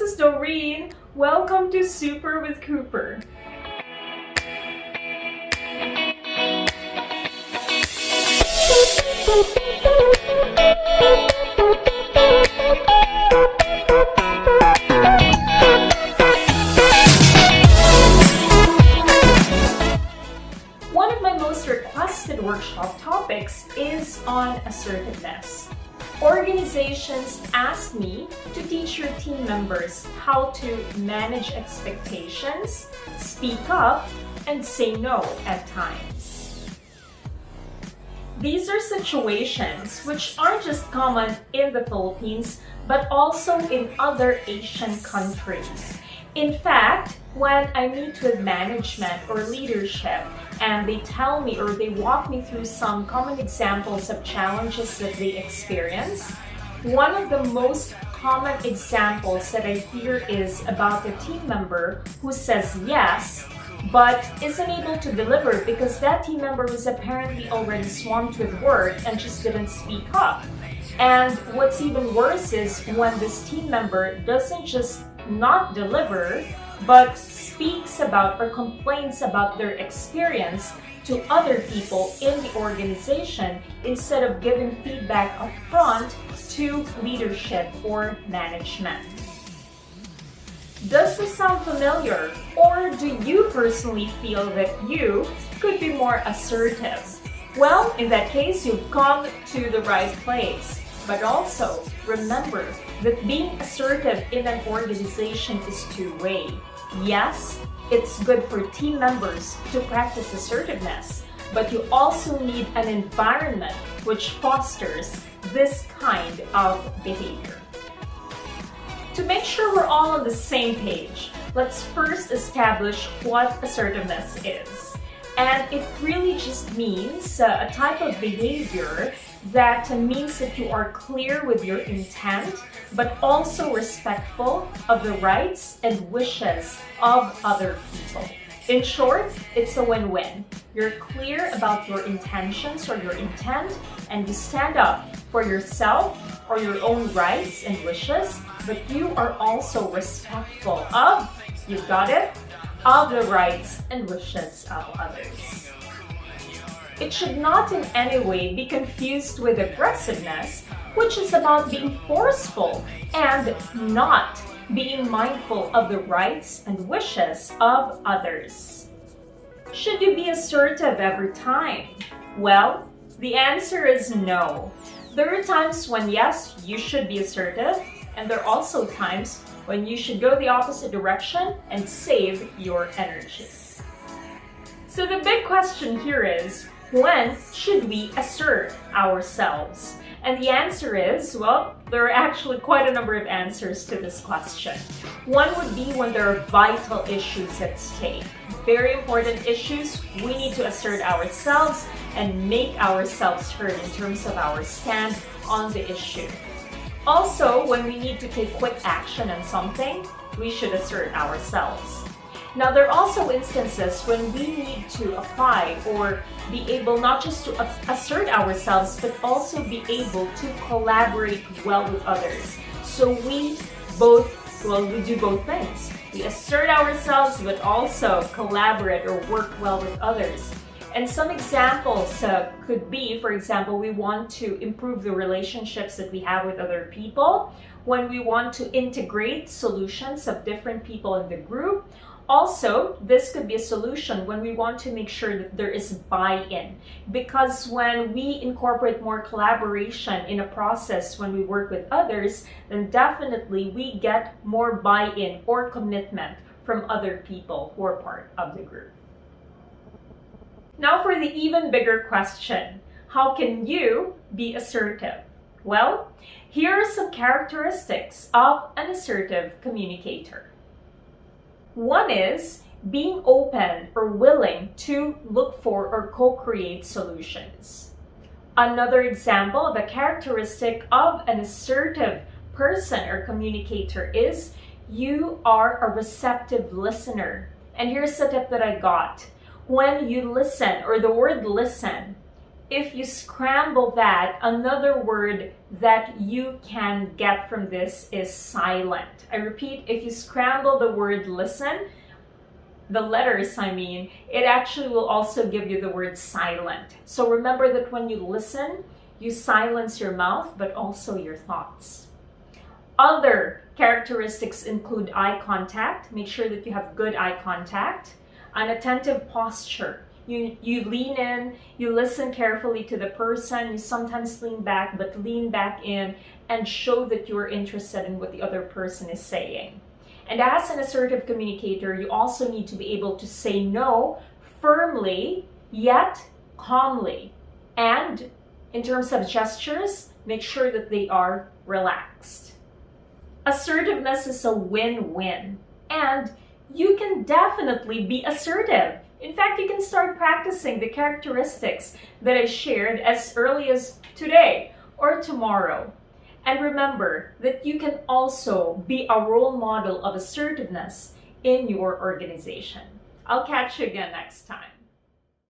this is Doreen. Welcome to Super with Cooper. One of my most requested workshop topics is on assertiveness. Organizations ask me to teach your team members how to manage expectations, speak up, and say no at times. These are situations which aren't just common in the Philippines, but also in other Asian countries. In fact, when I meet with management or leadership and they tell me or they walk me through some common examples of challenges that they experience, one of the most common examples that I hear is about a team member who says yes, but isn't able to deliver because that team member was apparently already swamped with work and just didn't speak up. And what's even worse is when this team member doesn't just not deliver, but speaks about or complains about their experience to other people in the organization instead of giving feedback up front to leadership or management. Does this sound familiar, or do you personally feel that you could be more assertive? Well, in that case, you've come to the right place. But also, remember that being assertive in an organization is two-way. Yes, it's good for team members to practice assertiveness, but you also need an environment which fosters this kind of behavior. To make sure we're all on the same page, let's first establish what assertiveness is. And it really just means a type of behavior that means that you are clear with your intent, but also respectful of the rights and wishes of other people. In short, it's a win-win. You're clear about your intentions or your intent, and you stand up for yourself or your own rights and wishes, but you are also respectful of, you got it, of the rights and wishes of others. It should not in any way be confused with aggressiveness, which is about being forceful and not being mindful of the rights and wishes of others. Should you be assertive every time? Well, the answer is no. There are times when yes, you should be assertive, and there are also times when you should go the opposite direction and save your energy. So the big question here is, when should we assert ourselves? And the answer is, well, there are actually quite a number of answers to this question. One would be when there are vital issues at stake. Very important issues, we need to assert ourselves and make ourselves heard in terms of our stand on the issue. Also, when we need to take quick action on something, we should assert ourselves. Now, there are also instances when we need to apply or be able not just to assert ourselves, but also be able to collaborate well with others. So we do both things. We assert ourselves, but also collaborate or work well with others. And some examples could be, for example, we want to improve the relationships that we have with other people, when we want to integrate solutions of different people in the group. Also, this could be a solution when we want to make sure that there is buy-in, because when we incorporate more collaboration in a process when we work with others, then definitely we get more buy-in or commitment from other people who are part of the group. Now for the even bigger question, how can you be assertive? Well, here are some characteristics of an assertive communicator. One is being open or willing to look for or co-create solutions. Another example of a characteristic of an assertive person or communicator is you are a receptive listener. And here's the tip that I got. When you listen, or the word listen, if you scramble that, another word that you can get from this is silent. I repeat, if you scramble the word listen, the letters, it actually will also give you the word silent. So remember that when you listen, you silence your mouth, but also your thoughts. Other characteristics include eye contact. Make sure that you have good eye contact. An attentive posture. You lean in, you listen carefully to the person, you sometimes lean back, but lean back in and show that you are interested in what the other person is saying. And as an assertive communicator, you also need to be able to say no firmly, yet calmly. And in terms of gestures, make sure that they are relaxed. Assertiveness is a win-win, and you can definitely be assertive. In fact, you can start practicing the characteristics that I shared as early as today or tomorrow. And remember that you can also be a role model of assertiveness in your organization. I'll catch you again next time.